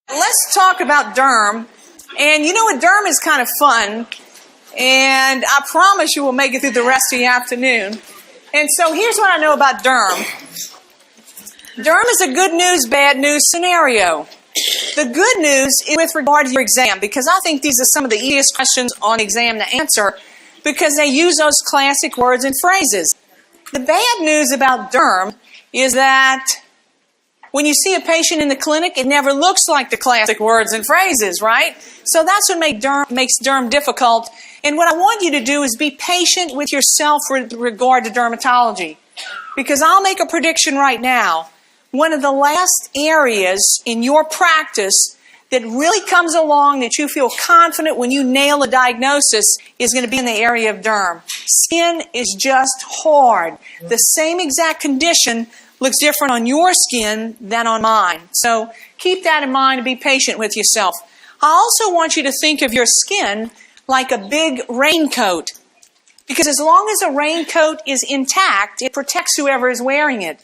Let's talk about derm. And you know what? Derm is kind of fun. And I promise you will make it through the rest of the afternoon. And so here's what I know about derm. Derm is a good news, bad news scenario. The good news is with regard to your exam, because I think these are some of the easiest questions on the exam to answer because they use those classic words and phrases. The bad news about derm is that when you see a patient in the clinic, it never looks like the classic words and phrases, right? So that's what makes derm difficult. And what I want you to do is be patient with yourself with regard to dermatology. Because I'll make a prediction right now. One of the last areas in your practice that really comes along that you feel confident when you nail a diagnosis is going to be in the area of derm. Skin is just hard. The same exact condition looks different on your skin than on mine. So keep that in mind and be patient with yourself. I also want you to think of your skin like a big raincoat. Because as long as a raincoat is intact, it protects whoever is wearing it.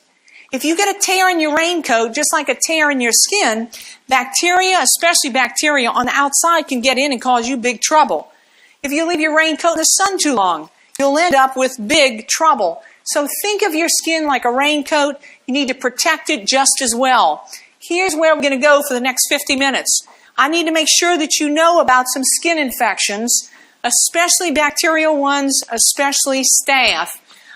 If you get a tear in your raincoat, just like a tear in your skin, bacteria, especially bacteria on the outside, can get in and cause you big trouble. If you leave your raincoat in the sun too long, you'll end up with big trouble. So think of your skin like a raincoat. You need to protect it just as well. Here's where we're going to go for the next 50 minutes. I need to make sure that you know about some skin infections, especially bacterial ones, especially staph.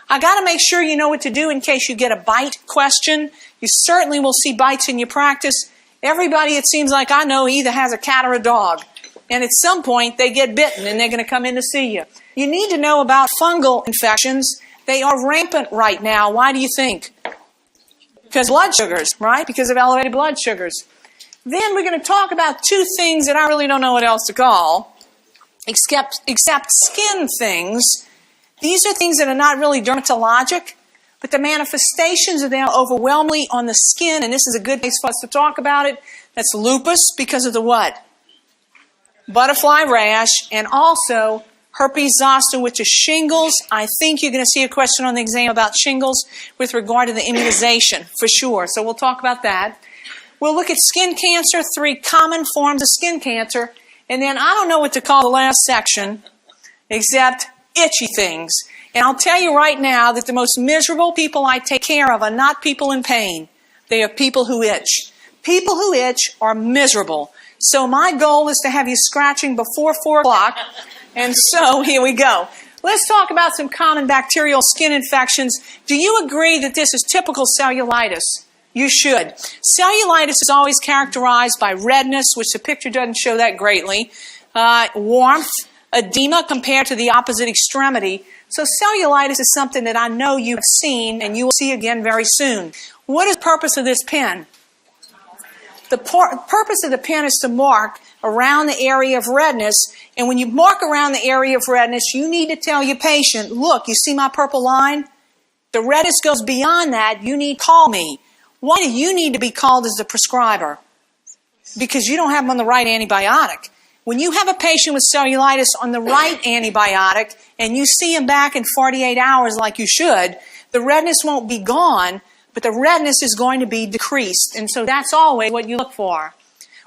I got to make sure you know what to do in case you get a bite question. You certainly will see bites in your practice. Everybody, it seems like I know, either has a cat or a dog. And at some point, they get bitten and they're going to come in to see you. You need to know about fungal infections. They are rampant right now. Why do you think? Because blood sugars, right? Because of elevated blood sugars. Then we're going to talk about two things that I really don't know what else to call, except skin things. These are things that are not really dermatologic, but the manifestations of them overwhelmingly on the skin, and this is a good place for us to talk about it. That's lupus because of the what? Butterfly rash, and also herpes zoster, which is shingles. I think you're going to see a question on the exam about shingles with regard to the immunization, for sure. So we'll talk about that. We'll look at skin cancer, 3 common forms of skin cancer, and then I don't know what to call the last section, except itchy things. And I'll tell you right now that the most miserable people I take care of are not people in pain. They are people who itch. People who itch are miserable. So my goal is to have you scratching before 4 o'clock. And so here we go. Let's talk about some common bacterial skin infections. Do you agree that this is typical cellulitis? You should. Cellulitis is always characterized by redness, which the picture doesn't show that greatly, warmth, edema compared to the opposite extremity. So cellulitis is something that I know you have seen and you will see again very soon. What is the purpose of this pen? The purpose of the pen is to mark around the area of redness. And when you mark around the area of redness, you need to tell your patient, look, you see my purple line? The redness goes beyond that. You need to call me. Why do you need to be called as the prescriber? Because you don't have them on the right antibiotic. When you have a patient with cellulitis on the right antibiotic and you see him back in 48 hours like you should, the redness won't be gone, but the redness is going to be decreased. And so that's always what you look for.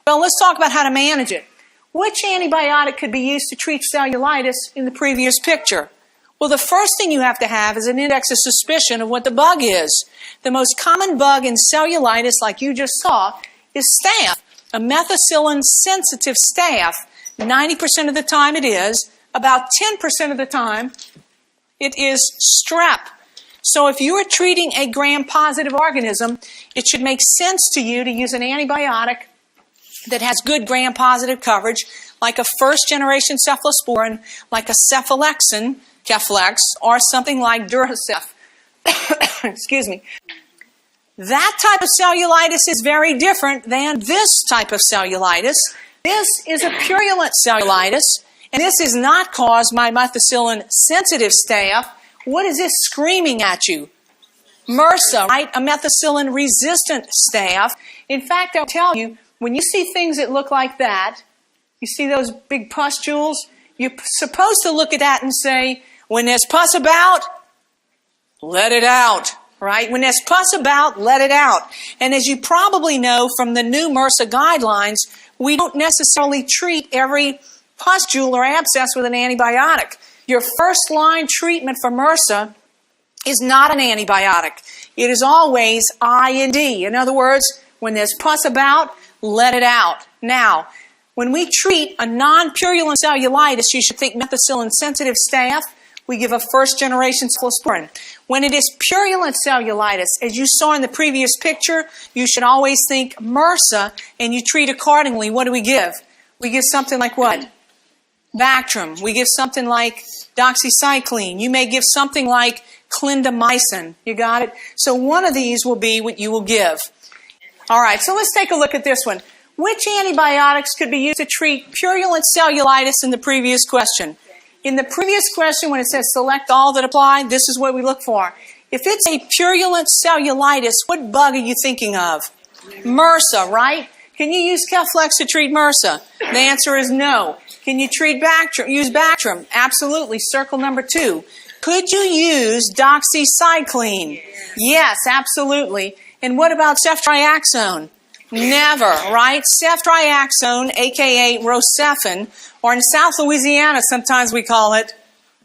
Well, let's talk about how to manage it. Which antibiotic could be used to treat cellulitis in the previous picture? Well, the first thing you have to have is an index of suspicion of what the bug is. The most common bug in cellulitis, like you just saw, is staph, a methicillin-sensitive staph. 90% of the time it is. About 10% of the time it is strep. So if you are treating a gram-positive organism, it should make sense to you to use an antibiotic that has good gram-positive coverage, like a first-generation cephalosporin, like a cephalexin, Keflex, or something like Duracef. Excuse me. That type of cellulitis is very different than this type of cellulitis. This is a purulent cellulitis, and this is not caused by methicillin-sensitive staph. What is this screaming at you? MRSA, right? A methicillin-resistant staph. In fact, I'll tell you, when you see things that look like that, you see those big pustules, you're supposed to look at that and say, when there's pus about, let it out. right? When there's pus about, let it out. And as you probably know from the new MRSA guidelines, we don't necessarily treat every pustule or abscess with an antibiotic. Your first line treatment for MRSA is not an antibiotic. It is always I&D. In other words, when there's pus about, let it out. Now, when we treat a non-purulent cellulitis, you should think methicillin-sensitive staph. We give a first-generation cephalosporin. When it is purulent cellulitis, as you saw in the previous picture, you should always think MRSA, and you treat accordingly. What do we give? We give something like what? Bactrim. We give something like doxycycline. You may give something like clindamycin. You got it? So one of these will be what you will give. All right, so let's take a look at this one. Which antibiotics could be used to treat purulent cellulitis in the previous question? In the previous question, when it says select all that apply, this is what we look for. If it's a purulent cellulitis, what bug are you thinking of? MRSA, right? Can you use Keflex to treat MRSA? The answer is no. Can you treat Bactrim? Use Bactrim? Absolutely. Circle number 2. Could you use doxycycline? Yes, absolutely. And what about ceftriaxone? Never, right? Ceftriaxone, a.k.a. Rocephin, or in South Louisiana, sometimes we call it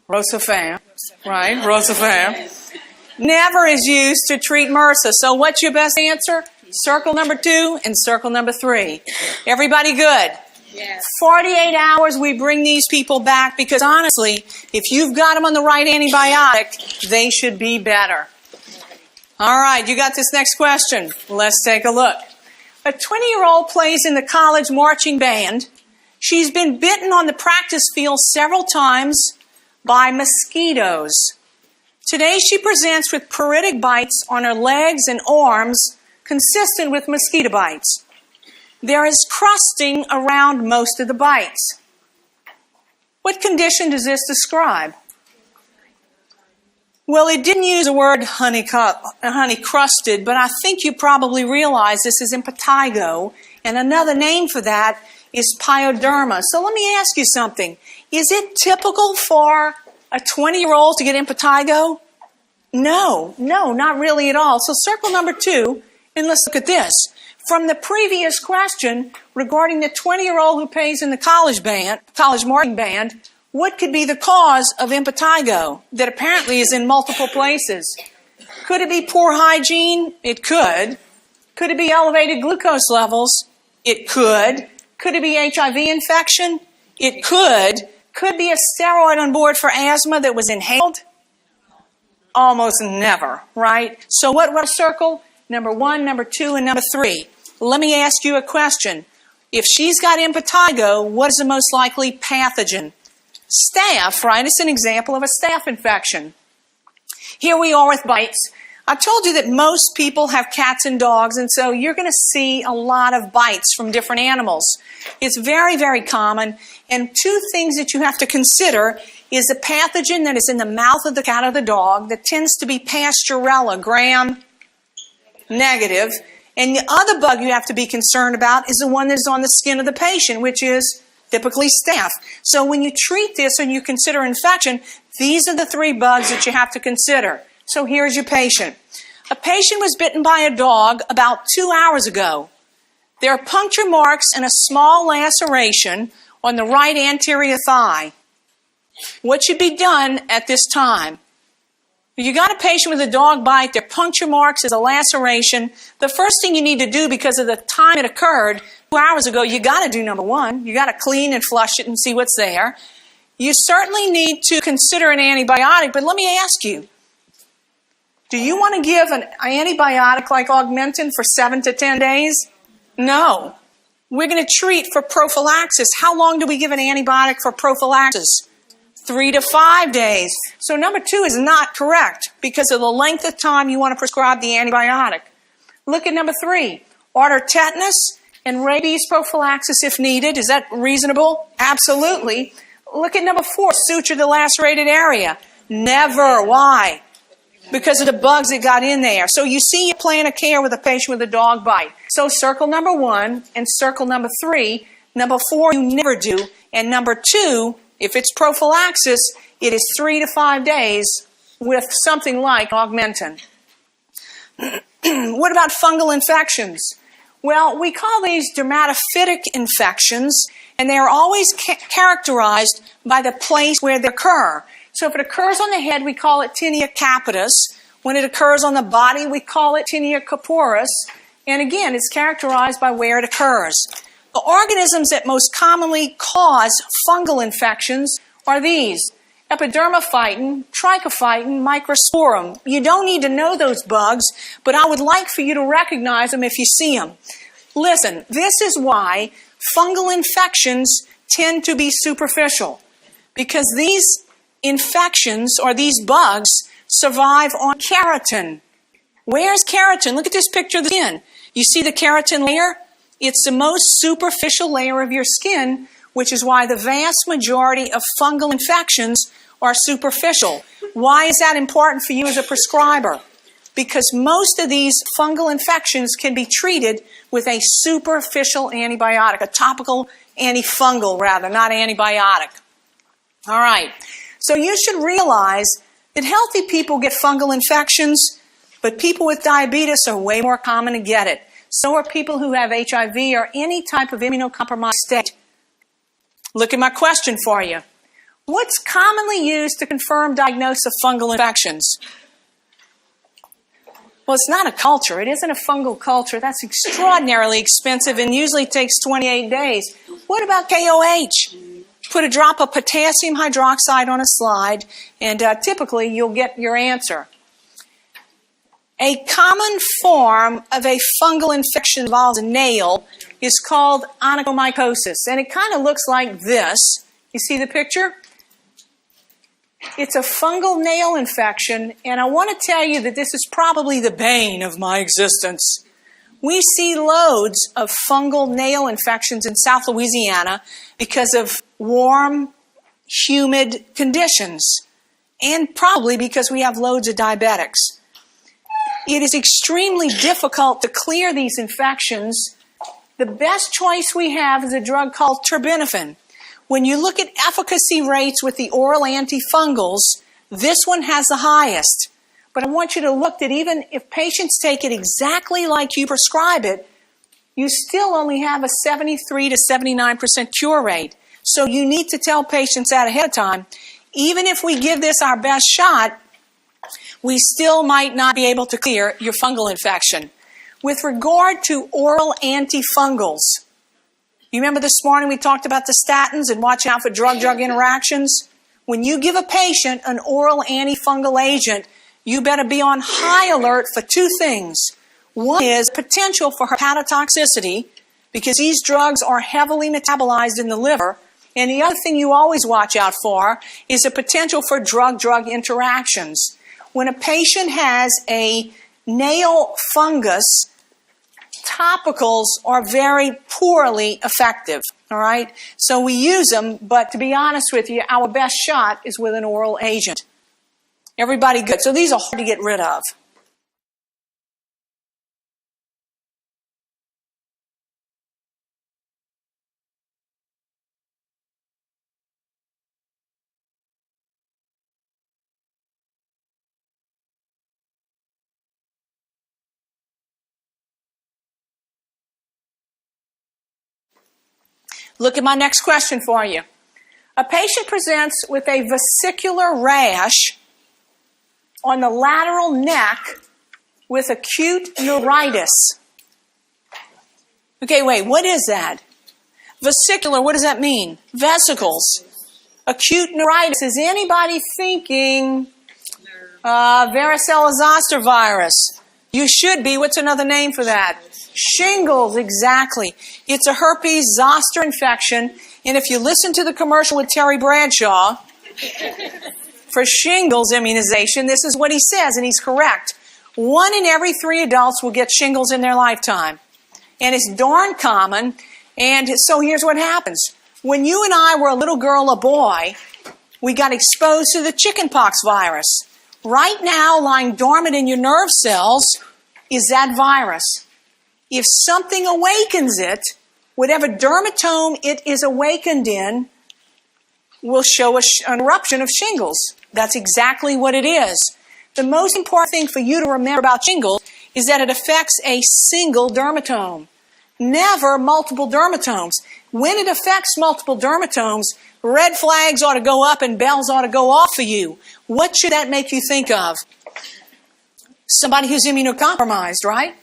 Rosafam, right? Rosafam. Never is used to treat MRSA. So what's your best answer? Circle number 2 and circle number 3. Everybody good? Yes. 48 hours, we bring these people back because honestly, if you've got them on the right antibiotic, they should be better. All right, you got this next question. Let's take a look. A 20-year-old plays in the college marching band. She's been bitten on the practice field several times by mosquitoes. Today she presents with pruritic bites on her legs and arms consistent with mosquito bites. There is crusting around most of the bites. What condition does this describe? Well, it didn't use the word honey crusted, but I think you probably realize this is impetigo, and another name for that is pyoderma. So let me ask you something. Is it typical for a 20-year-old to get impetigo? No, not really at all. So circle number 2, and let's look at this. From the previous question regarding the 20-year-old who plays in the college marching band, what could be the cause of impetigo that apparently is in multiple places? Could it be poor hygiene? It could. Could it be elevated glucose levels? It could. Could it be HIV infection? It could. Could it be a steroid on board for asthma that was inhaled? Almost never, right? So what a circle? Number 1, number 2, and number 3. Let me ask you a question. If she's got impetigo, what is the most likely pathogen? Staph, right? It's an example of a staph infection. Here we are with bites. I told you that most people have cats and dogs, and so you're going to see a lot of bites from different animals. It's very, very common, and 2 things that you have to consider is the pathogen that is in the mouth of the cat or the dog that tends to be Pasteurella, gram negative, and the other bug you have to be concerned about is the one that is on the skin of the patient, which is typically staph. So when you treat this and you consider infection, these are the 3 bugs that you have to consider. So here's your patient. A patient was bitten by a dog about 2 hours ago. There are puncture marks and a small laceration on the right anterior thigh. What should be done at this time? If you got a patient with a dog bite, there are puncture marks, there's a laceration. The first thing you need to do because of the time it occurred 2 hours ago, you got to do number 1. You got to clean and flush it and see what's there. You certainly need to consider an antibiotic, but let me ask you, do you want to give an antibiotic like Augmentin for 7 to 10 days? No. We're going to treat for prophylaxis. How long do we give an antibiotic for prophylaxis? 3 to 5 days. So number 2 is not correct because of the length of time you want to prescribe the antibiotic. Look at number 3. Order tetanus and rabies prophylaxis if needed. Is that reasonable? Absolutely. Look at number 4. Suture the lacerated area. Never. Why? Because of the bugs that got in there. So you see your plan of care with a patient with a dog bite. So circle number 1 and circle number 3. Number 4 you never do. And number 2, if it's prophylaxis, it is 3 to 5 days with something like Augmentin. What about fungal infections? Well, we call these dermatophytic infections, and they are always characterized by the place where they occur. So if it occurs on the head, we call it tinea capitis. When it occurs on the body, we call it tinea corporis. And again, it's characterized by where it occurs. The organisms that most commonly cause fungal infections are these: epidermophyton, trichophyton, microsporum. You don't need to know those bugs, but I would like for you to recognize them if you see them. Listen, this is why fungal infections tend to be superficial, because these infections or these bugs survive on keratin. Where's keratin? Look at this picture of the skin. You see the keratin layer? It's the most superficial layer of your skin, which is why the vast majority of fungal infections are superficial. Why is that important for you as a prescriber? Because most of these fungal infections can be treated with a superficial antibiotic, a topical antifungal rather, not antibiotic. All right, so you should realize that healthy people get fungal infections, but people with diabetes are way more common to get it. So are people who have HIV or any type of immunocompromised state. Look at my question for you. What's commonly used to confirm diagnosis of fungal infections? Well, it's not a culture. It isn't a fungal culture. That's extraordinarily expensive and usually takes 28 days. What about KOH? Put a drop of potassium hydroxide on a slide, and typically you'll get your answer. A common form of a fungal infection that involves a nail is called onychomycosis, and it kind of looks like this. You see the picture? It's a fungal nail infection, and I want to tell you that this is probably the bane of my existence. We see loads of fungal nail infections in South Louisiana because of warm, humid conditions, and probably because we have loads of diabetics. It is extremely difficult to clear these infections. The best choice we have is a drug called terbinafine. When you look at efficacy rates with the oral antifungals, this one has the highest. But I want you to look that even if patients take it exactly like you prescribe it, you still only have a 73 to 79% cure rate. So you need to tell patients that ahead of time. Even if we give this our best shot, we still might not be able to clear your fungal infection. With regard to oral antifungals, you remember this morning we talked about the statins and watching out for drug-drug interactions? When you give a patient an oral antifungal agent, you better be on high alert for two things. One is potential for hepatotoxicity, because these drugs are heavily metabolized in the liver. And the other thing you always watch out for is the potential for drug-drug interactions. When a patient has a nail fungus, topicals are very poorly effective, all right? So we use them, but to be honest with you, our best shot is with an oral agent. Everybody good? So these are hard to get rid of. Look at my next question for you. A patient presents with a vesicular rash on the lateral neck with acute neuritis. Okay, wait, what is that? Vesicular, what does that mean? Vesicles. Acute neuritis. Is anybody thinking varicella zoster virus? You should be. What's another name for that? Shingles, exactly. It's a herpes zoster infection, and if you listen to the commercial with Terry Bradshaw for shingles immunization, this is what he says, and he's correct. 1 in every 3 adults will get shingles in their lifetime, and it's darn common. And so here's what happens. When you and I were a little girl or boy, we got exposed to the chickenpox virus. Right now, lying dormant in your nerve cells is that virus. If something awakens it, whatever dermatome it is awakened in will show an eruption of shingles. That's exactly what it is. The most important thing for you to remember about shingles is that it affects a single dermatome, never multiple dermatomes. When it affects multiple dermatomes, red flags ought to go up and bells ought to go off for you. What should that make you think of? Somebody who's immunocompromised, right?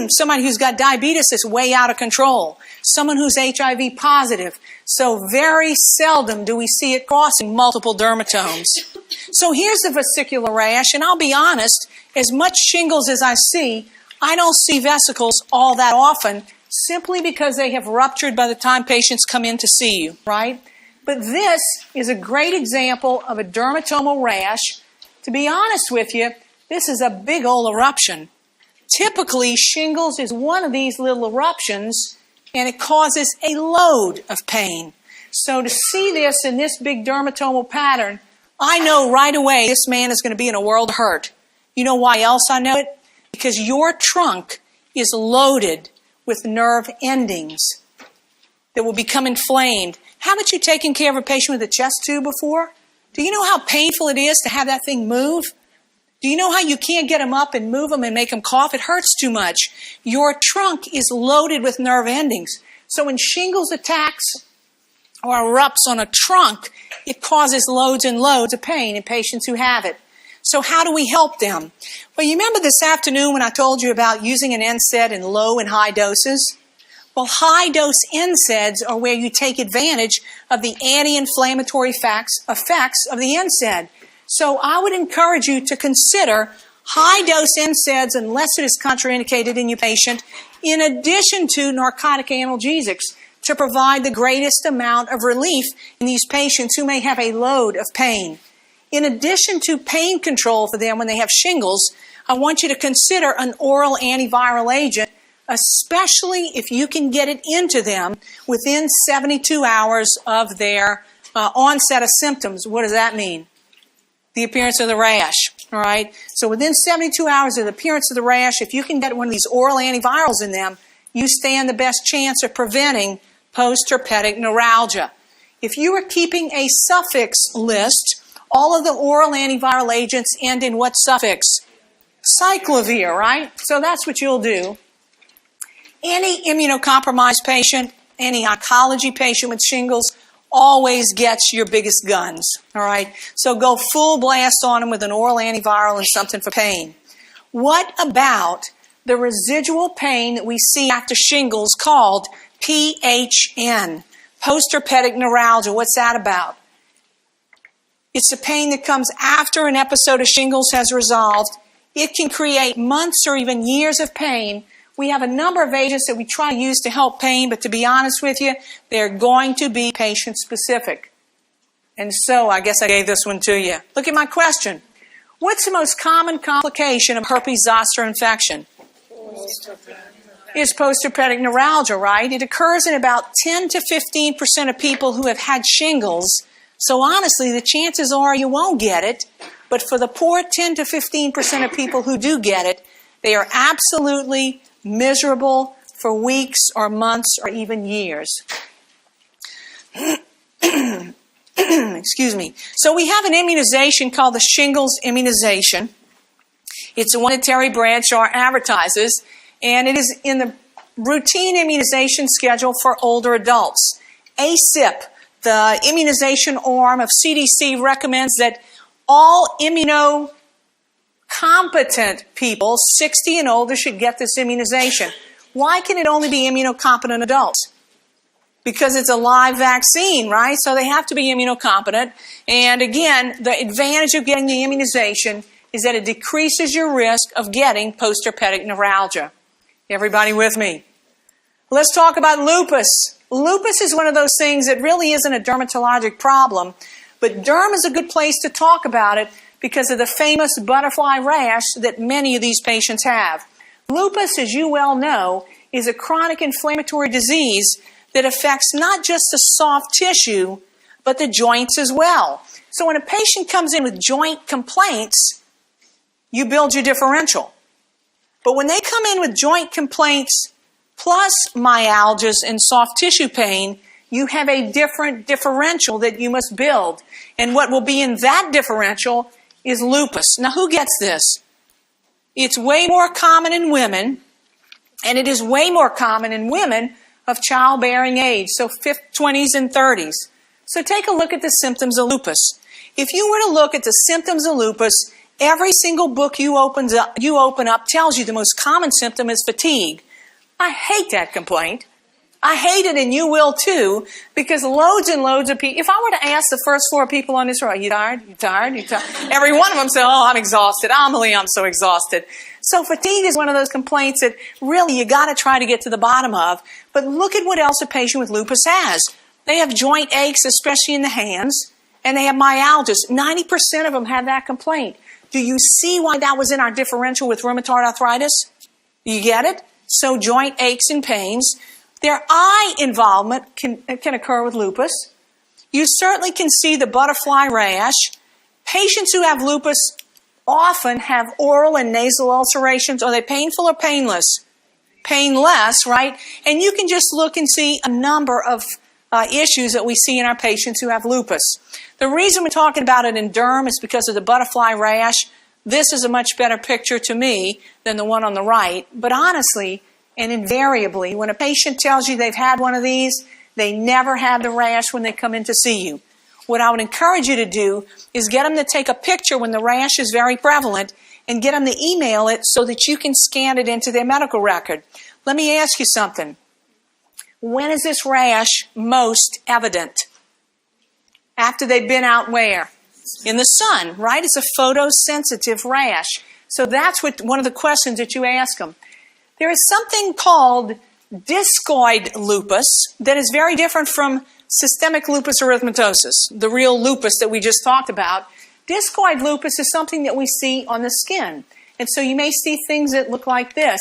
Somebody who's got diabetes that's way out of control. Someone who's HIV positive. So very seldom do we see it crossing multiple dermatomes. So here's the vesicular rash, and I'll be honest, as much shingles as I see, I don't see vesicles all that often, simply because they have ruptured by the time patients come in to see you, right? But this is a great example of a dermatomal rash. To be honest with you, this is a big old eruption. Typically, shingles is one of these little eruptions, and it causes a load of pain. So to see this in this big dermatomal pattern, I know right away this man is going to be in a world of hurt. You know why else I know it? Because your trunk is loaded with nerve endings that will become inflamed. Haven't you taken care of a patient with a chest tube before? Do you know how painful it is to have that thing move? Do you know how you can't get them up and move them and make them cough? It hurts too much. Your trunk is loaded with nerve endings. So when shingles attacks or erupts on a trunk, it causes loads and loads of pain in patients who have it. So how do we help them? Well, you remember this afternoon when I told you about using an NSAID in low and high doses? Well, high-dose NSAIDs are where you take advantage of the anti-inflammatory effects of the NSAID. So I would encourage you to consider high-dose NSAIDs unless it is contraindicated in your patient, in addition to narcotic analgesics, to provide the greatest amount of relief in these patients who may have a load of pain. In addition to pain control for them when they have shingles, I want you to consider an oral antiviral agent, especially if you can get it into them within 72 hours of their onset of symptoms. What does that mean? The appearance of the rash, all right? So within 72 hours of the appearance of the rash, if you can get one of these oral antivirals in them, you stand the best chance of preventing post-herpetic neuralgia. If you are keeping a suffix list, all of the oral antiviral agents end in what suffix? Cyclovir, right? So that's what you'll do. Any immunocompromised patient, any oncology patient with shingles, always gets your biggest guns, all right? So go full blast on them with an oral antiviral and something for pain. What about the residual pain that we see after shingles called PHN, post-herpetic neuralgia? What's that about? It's the pain that comes after an episode of shingles has resolved. It can create months or even years of pain. We have a number of agents that we try to use to help pain, but to be honest with you, they're going to be patient-specific. And so I guess I gave this one to you. Look at my question. What's the most common complication of herpes zoster infection? It's post-herpetic neuralgia, right? It occurs in about 10 to 15% of people who have had shingles. So honestly, the chances are you won't get it. But for the poor 10 to 15% of people who do get it, they are absolutely miserable for weeks or months or even years. Excuse me. So we have an immunization called the shingles immunization. It's the one that Terry Bradshaw advertises, and it is in the routine immunization schedule for older adults. ACIP, the immunization arm of CDC, recommends that all immunocompetent people, 60 and older, should get this immunization. Why can it only be immunocompetent adults? Because it's a live vaccine, right? So they have to be immunocompetent. And again, the advantage of getting the immunization is that it decreases your risk of getting post-herpetic neuralgia. Everybody with me? Let's talk about lupus. Lupus is one of those things that really isn't a dermatologic problem, but derm is a good place to talk about it because of the famous butterfly rash that many of these patients have. Lupus, as you well know, is a chronic inflammatory disease that affects not just the soft tissue, but the joints as well. So when a patient comes in with joint complaints, you build your differential. But when they come in with joint complaints plus myalgias and soft tissue pain, you have a different differential that you must build. And what will be in that differential is lupus. Now, who gets this? It's way more common in women, and it is way more common in women of childbearing age, so 20s and 30s. So take a look at the symptoms of lupus. If you were to look at the symptoms of lupus, every single book you open up tells you the most common symptom is fatigue. I hate that complaint. I hate it, and you will too, because loads and loads of people, if I were to ask the first 4 people on this row, are you tired? You tired? You tired? Every one of them say, oh, I'm exhausted. Amelie, I'm so exhausted. So fatigue is one of those complaints that really you got to try to get to the bottom of. But look at what else a patient with lupus has. They have joint aches, especially in the hands, and they have myalgias. 90% of them have that complaint. Do you see why that was in our differential with rheumatoid arthritis? You get it? So joint aches and pains. Their eye involvement can occur with lupus. You certainly can see the butterfly rash. Patients who have lupus often have oral and nasal ulcerations. Are they painful or painless? Painless, right? And you can just look and see a number of issues that we see in our patients who have lupus. The reason we're talking about it in derm is because of the butterfly rash. This is a much better picture to me than the one on the right. But honestly, and invariably, when a patient tells you they've had one of these, they never have the rash when they come in to see you. What I would encourage you to do is get them to take a picture when the rash is very prevalent and get them to email it so that you can scan it into their medical record. Let me ask you something. When is this rash most evident? After they've been out where? In the sun, right? It's a photosensitive rash. So that's one of the questions that you ask them. There is something called discoid lupus that is very different from systemic lupus erythematosus, the real lupus that we just talked about. Discoid lupus is something that we see on the skin. And so you may see things that look like this.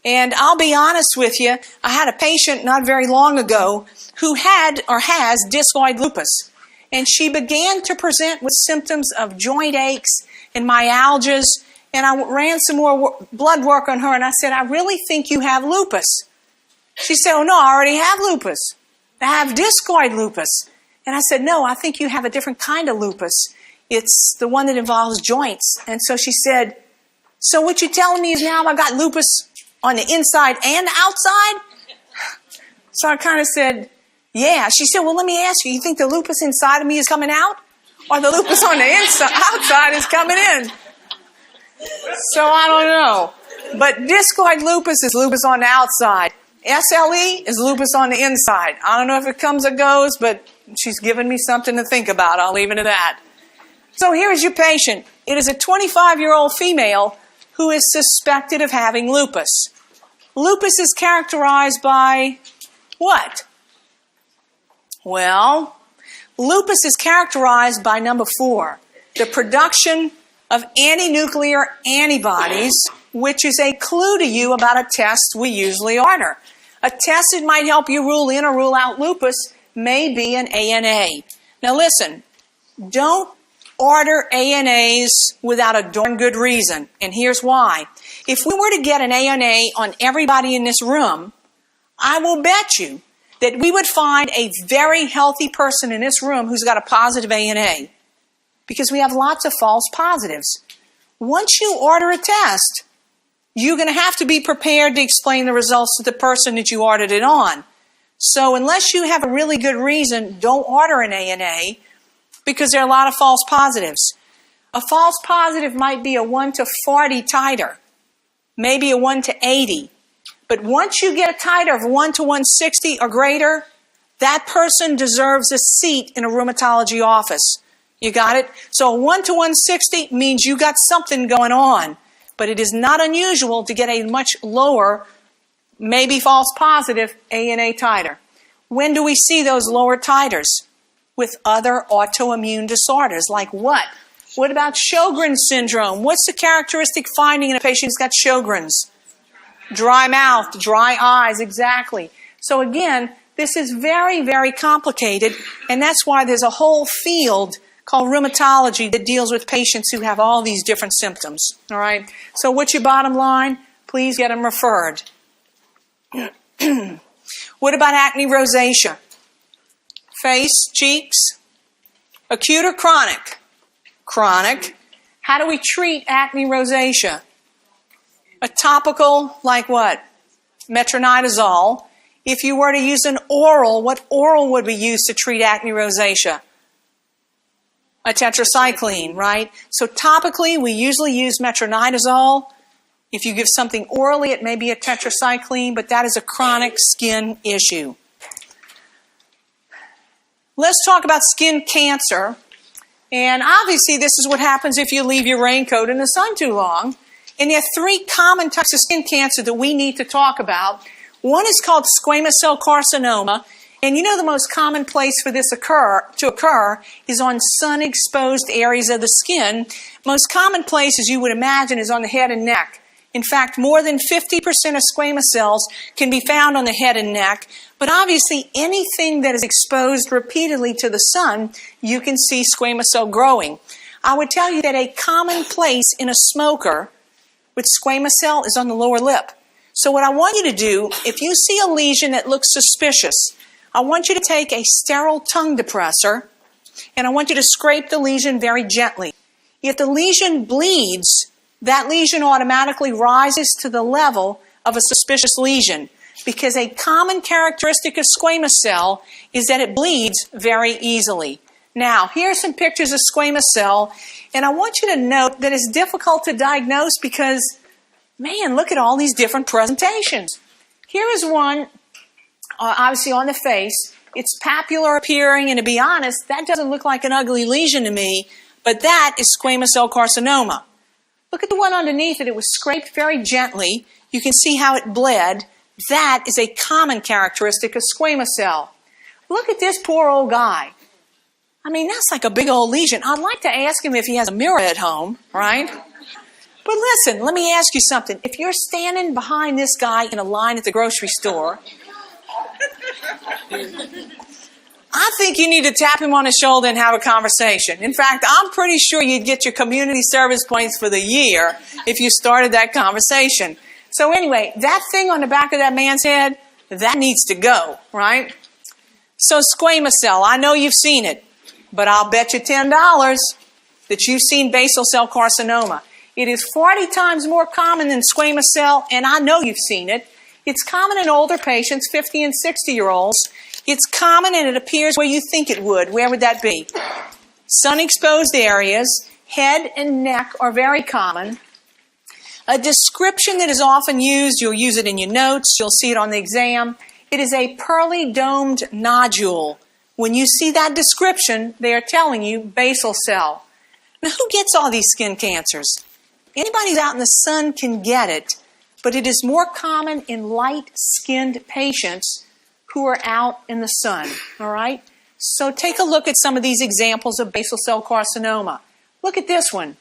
And I'll be honest with you, I had a patient not very long ago who had or has discoid lupus. And she began to present with symptoms of joint aches and myalgias. And I ran some more blood work on her, and I said, I really think you have lupus. She said, oh, no, I already have lupus. I have discoid lupus. And I said, no, I think you have a different kind of lupus. It's the one that involves joints. And so she said, so what you're telling me is now I got lupus on the inside and outside? So I kind of said, yeah. She said, well, let me ask you, you think the lupus inside of me is coming out? Or the lupus on the outside is coming in? So I don't know. But discoid lupus is lupus on the outside. SLE is lupus on the inside. I don't know if it comes or goes, but she's given me something to think about. I'll leave it at that. So here's your patient. It is a 25-year-old female who is suspected of having lupus. Lupus is characterized by what? Well, lupus is characterized by number 4, the production of anti-nuclear antibodies, which is a clue to you about a test we usually order. A test that might help you rule in or rule out lupus may be an ANA. Now listen, don't order ANAs without a darn good reason, and here's why. If we were to get an ANA on everybody in this room, I will bet you that we would find a very healthy person in this room who's got a positive ANA. Because we have lots of false positives. Once you order a test, you're going to have to be prepared to explain the results to the person that you ordered it on. So unless you have a really good reason, don't order an ANA because there are a lot of false positives. A false positive might be a 1 to 40 titer, maybe a 1 to 80. But once you get a titer of 1 to 160 or greater, that person deserves a seat in a rheumatology office. You got it? So 1 to 160 means you got something going on. But it is not unusual to get a much lower, maybe false positive, ANA titer. When do we see those lower titers? With other autoimmune disorders. Like what? What about Sjogren's syndrome? What's the characteristic finding in a patient who's got Sjogren's? Dry mouth, dry eyes, exactly. So again, this is very, very complicated, and that's why there's a whole field called rheumatology that deals with patients who have all these different symptoms. All right? So what's your bottom line? Please get them referred. What about acne rosacea? Face, cheeks? Acute or chronic? Chronic. How do we treat acne rosacea? A topical, like what? Metronidazole. If you were to use an oral, what oral would we use to treat acne rosacea? A tetracycline, right? So topically, we usually use metronidazole. If you give something orally, it may be a tetracycline, but that is a chronic skin issue. Let's talk about skin cancer. And obviously, this is what happens if you leave your raincoat in the sun too long. And there are three common types of skin cancer that we need to talk about. One is called squamous cell carcinoma. And you know the most common place for this to occur is on sun-exposed areas of the skin. Most common place, as you would imagine, is on the head and neck. In fact, more than 50% of squamous cells can be found on the head and neck. But obviously, anything that is exposed repeatedly to the sun, you can see squamous cell growing. I would tell you that a common place in a smoker with squamous cell is on the lower lip. So what I want you to do, if you see a lesion that looks suspicious, I want you to take a sterile tongue depressor and I want you to scrape the lesion very gently. If the lesion bleeds, that lesion automatically rises to the level of a suspicious lesion because a common characteristic of squamous cell is that it bleeds very easily. Now, here are some pictures of squamous cell, and I want you to note that it's difficult to diagnose because, man, look at all these different presentations. Here is one, obviously on the face. It's papular appearing, and to be honest, that doesn't look like an ugly lesion to me, but that is squamous cell carcinoma. Look at the one underneath it. It was scraped very gently. You can see how it bled. That is a common characteristic of squamous cell. Look at this poor old guy. I mean, that's like a big old lesion. I'd like to ask him if he has a mirror at home, right? But listen, let me ask you something. If you're standing behind this guy in a line at the grocery store, I think you need to tap him on the shoulder and have a conversation. In fact, I'm pretty sure you'd get your community service points for the year if you started that conversation. So anyway, that thing on the back of that man's head, that needs to go, right? So squamous cell, I know you've seen it, but I'll bet you $10 that you've seen basal cell carcinoma. It is 40 times more common than squamous cell, and I know you've seen it. It's common in older patients, 50 and 60-year-olds. It's common and it appears where you think it would. Where would that be? Sun-exposed areas, head and neck are very common. A description that is often used, you'll use it in your notes, you'll see it on the exam. It is a pearly domed nodule. When you see that description, they are telling you basal cell. Now, who gets all these skin cancers? Anybody who's out in the sun can get it, but it is more common in light-skinned patients who are out in the sun, all right? So take a look at some of these examples of basal cell carcinoma. Look at this one.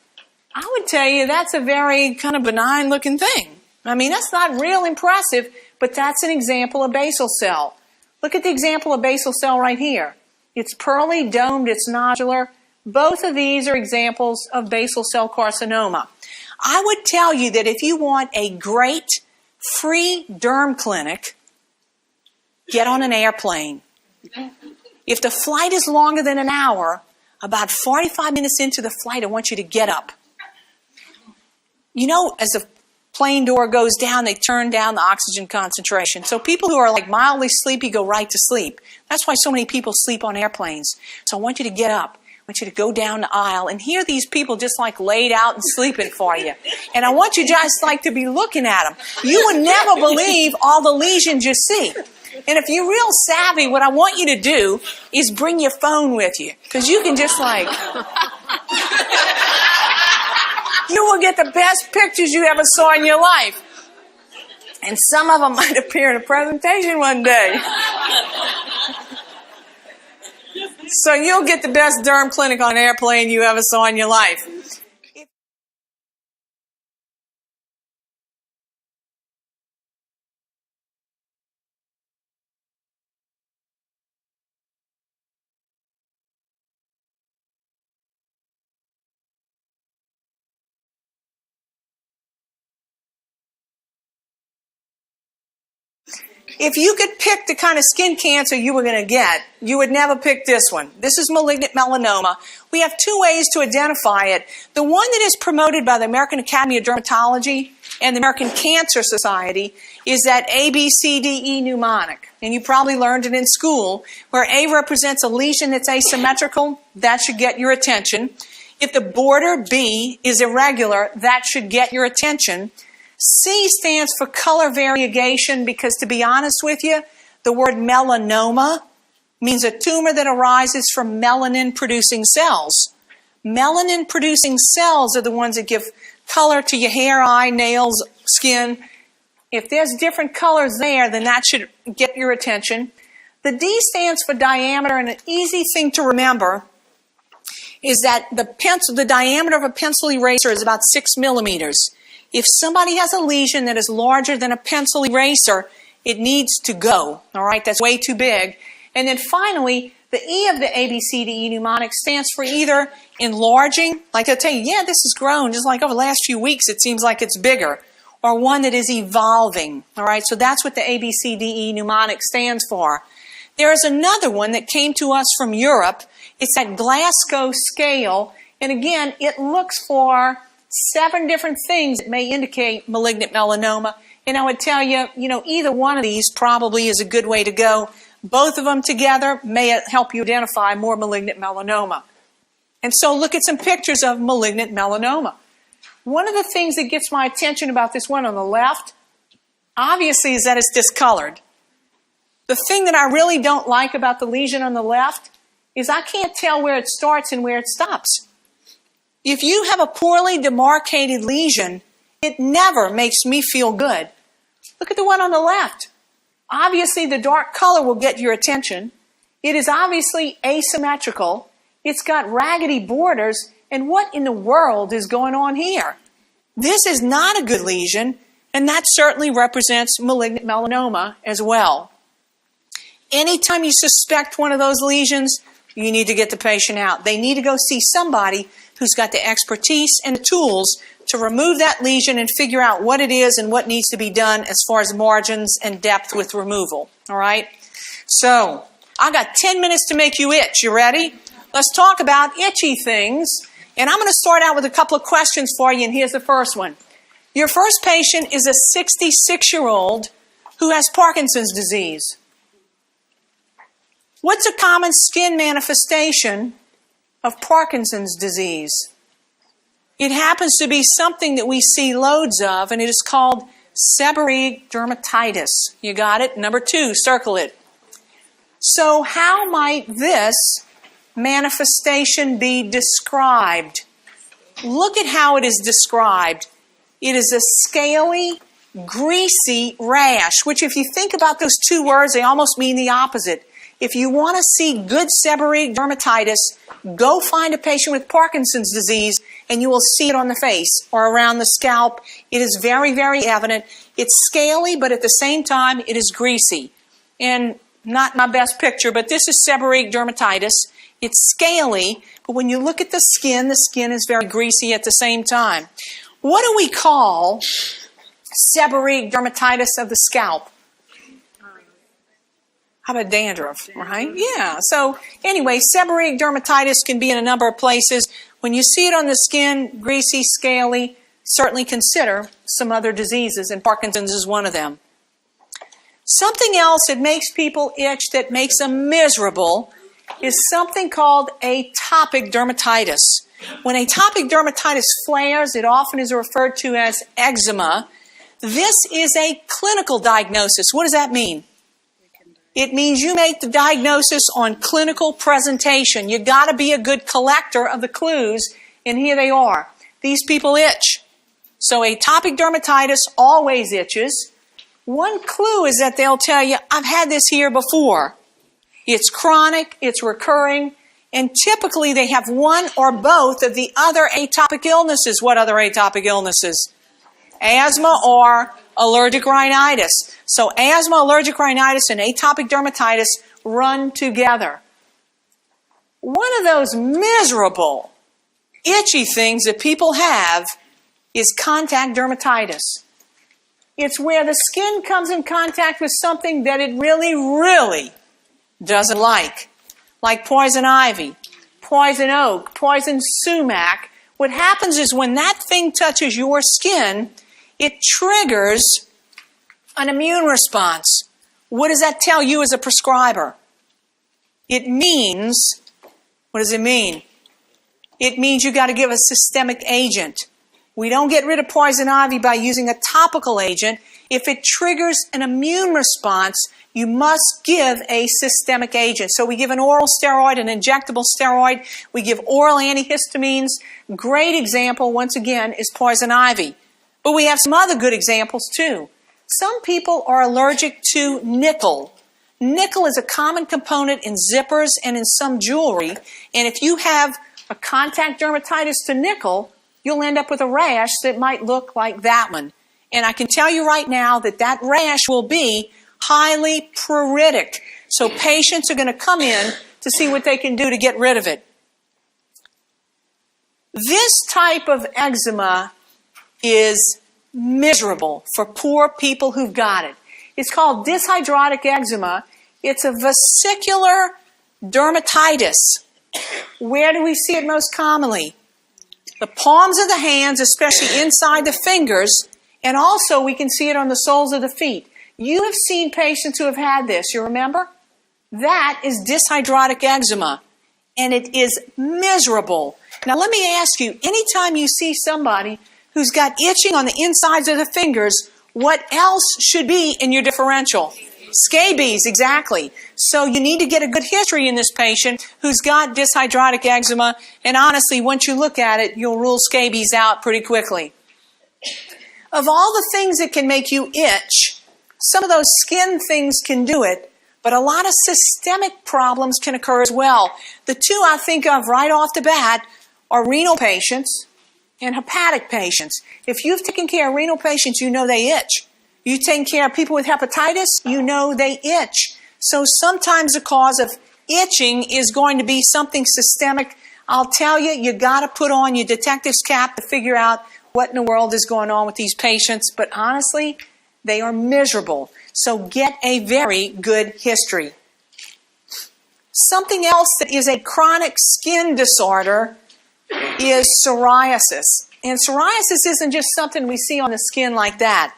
I would tell you that's a very kind of benign looking thing. I mean, that's not real impressive, but that's an example of basal cell. Look at the example of basal cell right here. It's pearly, domed, it's nodular. Both of these are examples of basal cell carcinoma. I would tell you that if you want a great free derm clinic, get on an airplane. If the flight is longer than an hour, about 45 minutes into the flight, I want you to get up. You know, as the plane door goes down, they turn down the oxygen concentration. So people who are like mildly sleepy go right to sleep. That's why so many people sleep on airplanes. So I want you to get up. I want you to go down the aisle and hear these people just like laid out and sleeping for you. And I want you just like to be looking at them. You would never believe all the lesions you see. And if you're real savvy, what I want you to do is bring your phone with you. Because you can just like... You will get the best pictures you ever saw in your life. And some of them might appear in a presentation one day. So you'll get the best derm clinic on an airplane you ever saw in your life. If you could pick the kind of skin cancer you were going to get, you would never pick this one. This is malignant melanoma. We have two ways to identify it. The one that is promoted by the American Academy of Dermatology and the American Cancer Society is that ABCDE mnemonic. And you probably learned it in school, where A represents a lesion that's asymmetrical. That should get your attention. If the border B is irregular, that should get your attention. C stands for color variegation because, to be honest with you, the word melanoma means a tumor that arises from melanin-producing cells. Melanin-producing cells are the ones that give color to your hair, eye, nails, skin. If there's different colors there, then that should get your attention. The D stands for diameter, and an easy thing to remember is that the diameter of a pencil eraser is about 6 millimeters. If somebody has a lesion that is larger than a pencil eraser, it needs to go. All right, that's way too big. And then finally, the E of the ABCDE mnemonic stands for either enlarging, like they'll tell you, yeah, this has grown, just like over the last few weeks it seems like it's bigger, or one that is evolving. All right, so that's what the ABCDE mnemonic stands for. There is another one that came to us from Europe. It's that Glasgow scale, and again, it looks for 7 different things that may indicate malignant melanoma. And I would tell you, either one of these probably is a good way to go. Both of them together may help you identify more malignant melanoma. And so look at some pictures of malignant melanoma. One of the things that gets my attention about this one on the left, obviously, is that it's discolored. The thing that I really don't like about the lesion on the left is I can't tell where it starts and where it stops. If you have a poorly demarcated lesion, it never makes me feel good. Look at the one on the left. Obviously, the dark color will get your attention. It is obviously asymmetrical. It's got raggedy borders. And what in the world is going on here? This is not a good lesion, and that certainly represents malignant melanoma as well. Anytime you suspect one of those lesions, you need to get the patient out. They need to go see somebody who's got the expertise and the tools to remove that lesion and figure out what it is and what needs to be done as far as margins and depth with removal. All right? So, I got 10 minutes to make you itch. You ready? Let's talk about itchy things. And I'm going to start out with a couple of questions for you, and here's the first one. Your first patient is a 66-year-old who has Parkinson's disease. What's a common skin manifestation of Parkinson's disease? It happens to be something that we see loads of, and it is called seborrheic dermatitis. You got it? Number 2, circle it. So how might this manifestation be described? Look at how it is described. It is a scaly, greasy rash, which if you think about those 2 words, they almost mean the opposite. If you want to see good seborrheic dermatitis, go find a patient with Parkinson's disease and you will see it on the face or around the scalp. It is very, very evident. It's scaly, but at the same time, it is greasy. And not my best picture, but this is seborrheic dermatitis. It's scaly, but when you look at the skin is very greasy at the same time. What do we call seborrheic dermatitis of the scalp? How about dandruff, right? Yeah. So anyway, seborrheic dermatitis can be in a number of places. When you see it on the skin, greasy, scaly, certainly consider some other diseases, and Parkinson's is one of them. Something else that makes people itch, that makes them miserable, is something called atopic dermatitis. When atopic dermatitis flares, it often is referred to as eczema. This is a clinical diagnosis. What does that mean? It means you make the diagnosis on clinical presentation. You got to be a good collector of the clues, and here they are. These people itch. So atopic dermatitis always itches. One clue is that they'll tell you, I've had this here before. It's chronic, it's recurring, and typically they have one or both of the other atopic illnesses. What other atopic illnesses? Asthma or allergic rhinitis. So asthma, allergic rhinitis, and atopic dermatitis run together. One of those miserable, itchy things that people have is contact dermatitis. It's where the skin comes in contact with something that it really, really doesn't like poison ivy, poison oak, poison sumac. What happens is when that thing touches your skin, it triggers an immune response. What does that tell you as a prescriber? It means, what does it mean? It means you got to give a systemic agent. We don't get rid of poison ivy by using a topical agent. If it triggers an immune response, you must give a systemic agent. So we give an oral steroid, an injectable steroid. We give oral antihistamines. Great example, once again, is poison ivy. But we have some other good examples too. Some people are allergic to nickel. Nickel is a common component in zippers and in some jewelry. And if you have a contact dermatitis to nickel, you'll end up with a rash that might look like that one. And I can tell you right now that that rash will be highly pruritic. So patients are going to come in to see what they can do to get rid of it. This type of eczema is miserable for poor people who've got it. It's called dyshidrotic eczema. It's a vesicular dermatitis. Where do we see it most commonly? The palms of the hands, especially inside the fingers, and also we can see it on the soles of the feet. You have seen patients who have had this, you remember? That is dyshidrotic eczema, and it is miserable. Now let me ask you, anytime you see somebody who's got itching on the insides of the fingers, what else should be in your differential? Scabies, exactly. So you need to get a good history in this patient who's got dyshidrotic eczema, and honestly, once you look at it, you'll rule scabies out pretty quickly. Of all the things that can make you itch, some of those skin things can do it, but a lot of systemic problems can occur as well. The two I think of right off the bat are renal patients and hepatic patients. If you've taken care of renal patients, you know they itch. You take care of people with hepatitis, you know they itch. So sometimes the cause of itching is going to be something systemic. I'll tell you, you got to put on your detective's cap to figure out what in the world is going on with these patients. But honestly, they are miserable. So get a very good history. Something else that is a chronic skin disorder is psoriasis. And psoriasis isn't just something we see on the skin like that.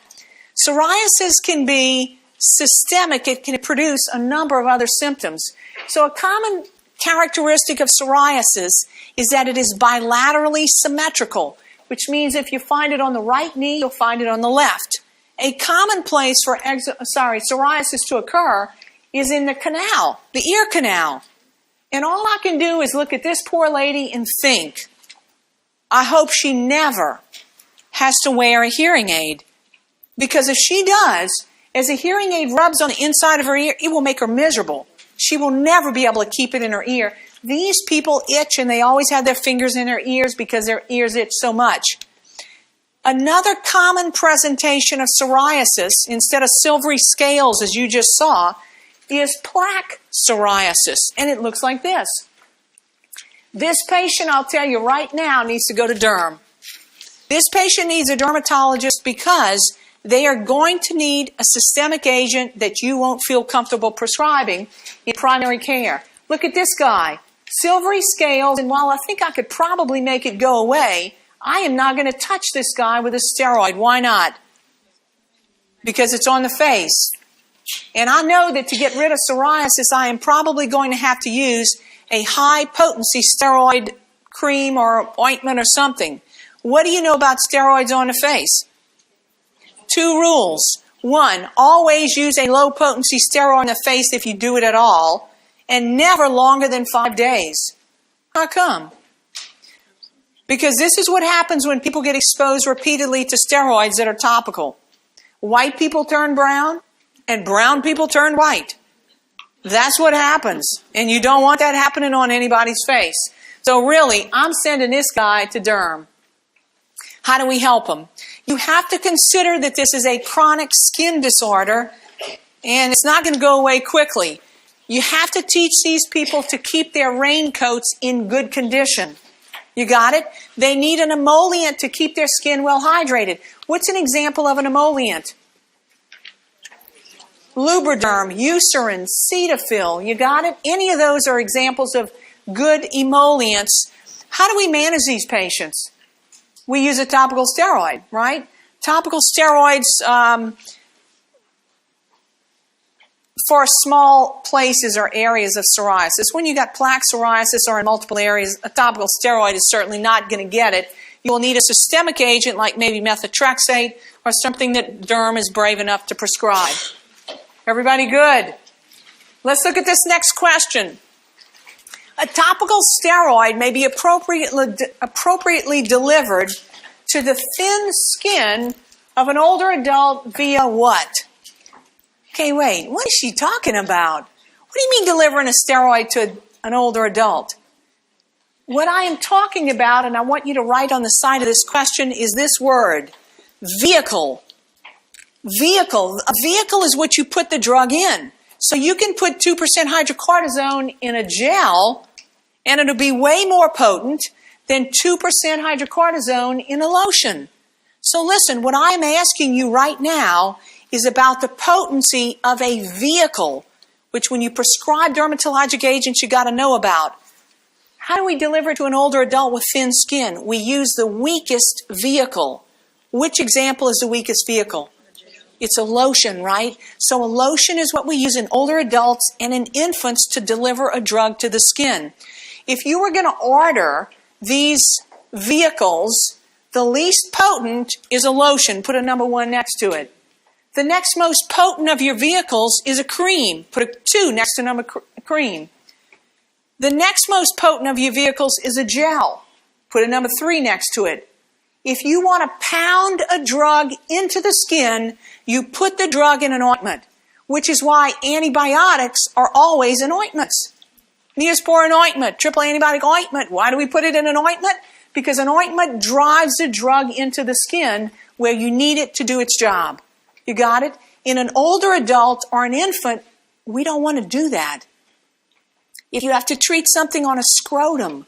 Psoriasis can be systemic. It can produce a number of other symptoms. So a common characteristic of psoriasis is that it is bilaterally symmetrical, which means if you find it on the right knee, you'll find it on the left. A common place for psoriasis to occur is in the canal, the ear canal. And all I can do is look at this poor lady and think, I hope she never has to wear a hearing aid. Because if she does, as a hearing aid rubs on the inside of her ear, it will make her miserable. She will never be able to keep it in her ear. These people itch and they always have their fingers in their ears because their ears itch so much. Another common presentation of psoriasis, instead of silvery scales as you just saw, is plaque psoriasis. And it looks like this. This patient, I'll tell you right now, needs to go to derm. This patient needs a dermatologist because they are going to need a systemic agent that you won't feel comfortable prescribing in primary care. Look at this guy. Silvery scales, and while I think I could probably make it go away, I am not going to touch this guy with a steroid. Why not? Because it's on the face. And I know that to get rid of psoriasis, I am probably going to have to use a high-potency steroid cream or ointment or something. What do you know about steroids on the face? 2 rules. 1, always use a low-potency steroid on the face if you do it at all, and never longer than 5 days. How come? Because this is what happens when people get exposed repeatedly to steroids that are topical. White people turn brown, and brown people turn white. That's what happens, and you don't want that happening on anybody's face. So really, I'm sending this guy to derm. How do we help him? You have to consider that this is a chronic skin disorder, and it's not going to go away quickly. You have to teach these people to keep their raincoats in good condition. You got it? They need an emollient to keep their skin well hydrated. What's an example of an emollient? Lubriderm, Eucerin, Cetaphil. You got it? Any of those are examples of good emollients. How do we manage these patients? We use a topical steroid, right? Topical steroids for small places or areas of psoriasis. When you got plaque psoriasis or in multiple areas, a topical steroid is certainly not going to get it. You will need a systemic agent like maybe methotrexate or something that derm is brave enough to prescribe. Everybody good? Let's look at this next question. A topical steroid may be appropriately delivered to the thin skin of an older adult via what? Okay, wait, what is she talking about? What do you mean delivering a steroid to an older adult? What I am talking about, and I want you to write on the side of this question, is this word, vehicle. Vehicle. A vehicle is what you put the drug in. So you can put 2% hydrocortisone in a gel, and it'll be way more potent than 2% hydrocortisone in a lotion. So listen, what I'm asking you right now is about the potency of a vehicle, which when you prescribe dermatologic agents, you got to know about. How do we deliver to an older adult with thin skin? We use the weakest vehicle. Which example is the weakest vehicle? It's a lotion, right? So a lotion is what we use in older adults and in infants to deliver a drug to the skin. If you were going to order these vehicles, the least potent is a lotion. Put a number 1 next to it. The next most potent of your vehicles is a cream. Put a 2 next to number cream. The next most potent of your vehicles is a gel. Put a number 3 next to it. If you want to pound a drug into the skin, you put the drug in an ointment, which is why antibiotics are always in ointments. Neosporin ointment, triple antibiotic ointment. Why do we put it in an ointment? Because an ointment drives the drug into the skin where you need it to do its job. You got it? In an older adult or an infant, we don't want to do that. If you have to treat something on a scrotum,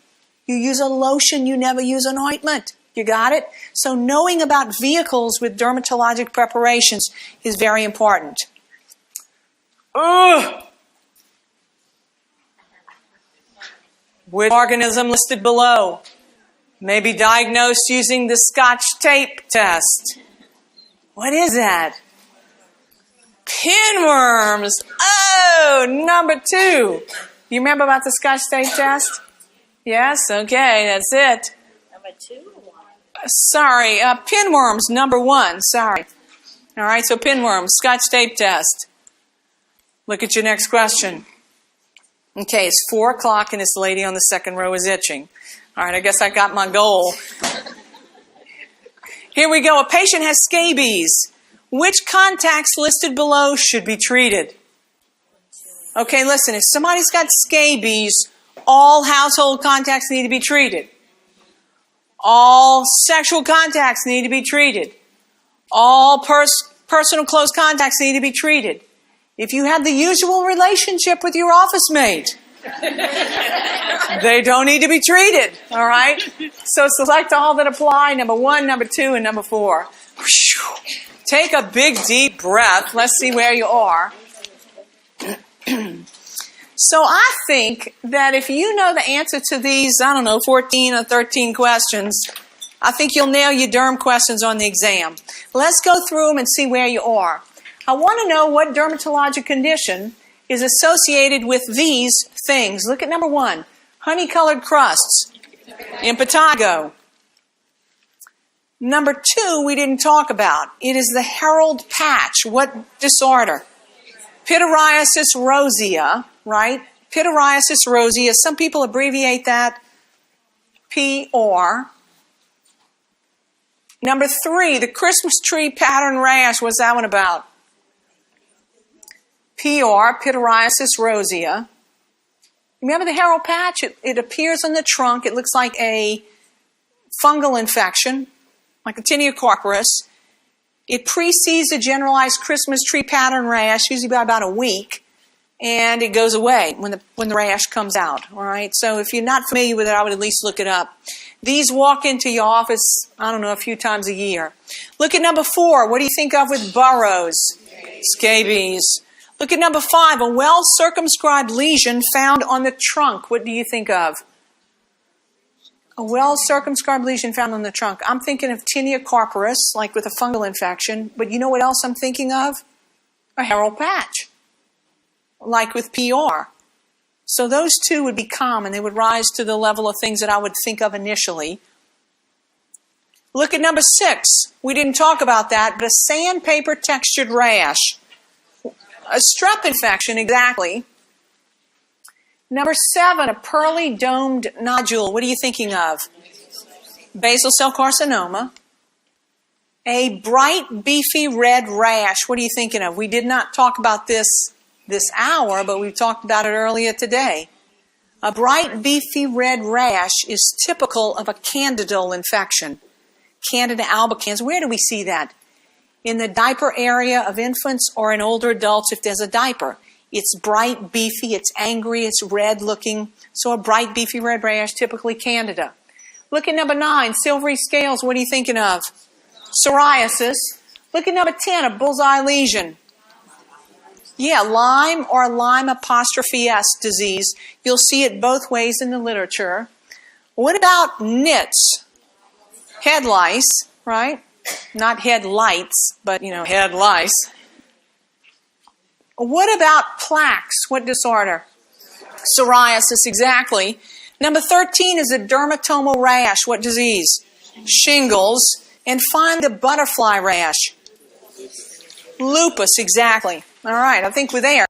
you use a lotion, you never use an ointment. You got it? So knowing about vehicles with dermatologic preparations is very important. Which organism listed below may be diagnosed using the Scotch tape test? What is that? Pinworms. Oh, number 2. You remember about the Scotch tape test? Yes? Okay, that's it. Number 2? Sorry, pinworms, number 1. Sorry. All right, so pinworms, Scotch tape test. Look at your next question. Okay, it's 4 o'clock and this lady on the second row is itching. All right, I guess I got my goal. Here we go. A patient has scabies. Which contacts listed below should be treated? Okay, listen, if somebody's got scabies, all household contacts need to be treated. All sexual contacts need to be treated. All personal close contacts need to be treated. If you have the usual relationship with your office mate, they don't need to be treated, all right? So select all that apply, number 1, number 2, and number 4. Take a big, deep breath. Let's see where you are. So I think that if you know the answer to these, 14 or 13 questions, I think you'll nail your derm questions on the exam. Let's go through them and see where you are. I want to know what dermatologic condition is associated with these things. Look at number 1, honey-colored crusts, impetigo. Number 2, we didn't talk about. It is the Herald patch. What disorder? Pityriasis rosea, right? Pityriasis rosea. Some people abbreviate that PR. Number 3, the Christmas tree pattern rash. What's that one about? PR, pityriasis rosea. Remember the Herald patch? It appears on the trunk. It looks like a fungal infection, like a tinea corporis. It precedes a generalized Christmas tree pattern rash, usually by about a week, and it goes away when the rash comes out. All right. So if you're not familiar with it, I would at least look it up. These walk into your office, a few times a year. Look at number 4. What do you think of with burrows? Scabies. Look at number 5. A well-circumscribed lesion found on the trunk. What do you think of? A well-circumscribed lesion found on the trunk. I'm thinking of tinea corporis, like with a fungal infection. But you know what else I'm thinking of? A harrow patch, like with PR. So those two would be common. They would rise to the level of things that I would think of initially. Look at number 6. We didn't talk about that, but a sandpaper textured rash. A strep infection, exactly. Number 7, a pearly domed nodule. What are you thinking of? Basal cell carcinoma. A bright, beefy red rash. What are you thinking of? We did not talk about this hour, but we talked about it earlier today. A bright, beefy red rash is typical of a candidal infection. Candida albicans. Where do we see that? In the diaper area of infants or in older adults if there's a diaper. It's bright, beefy, it's angry, it's red looking. So a bright, beefy red rash, typically Candida. Look at number 9, silvery scales. What are you thinking of? Psoriasis. Look at number 10, a bullseye lesion. Yeah, Lyme or Lyme apostrophe S disease. You'll see it both ways in the literature. What about nits? Head lice, right? Not headlights, but, head lice. What about plaques? What disorder? Psoriasis, exactly. Number 13 is a dermatomal rash. What disease? Shingles. And find the butterfly rash. Lupus, exactly. All right, I think we're there.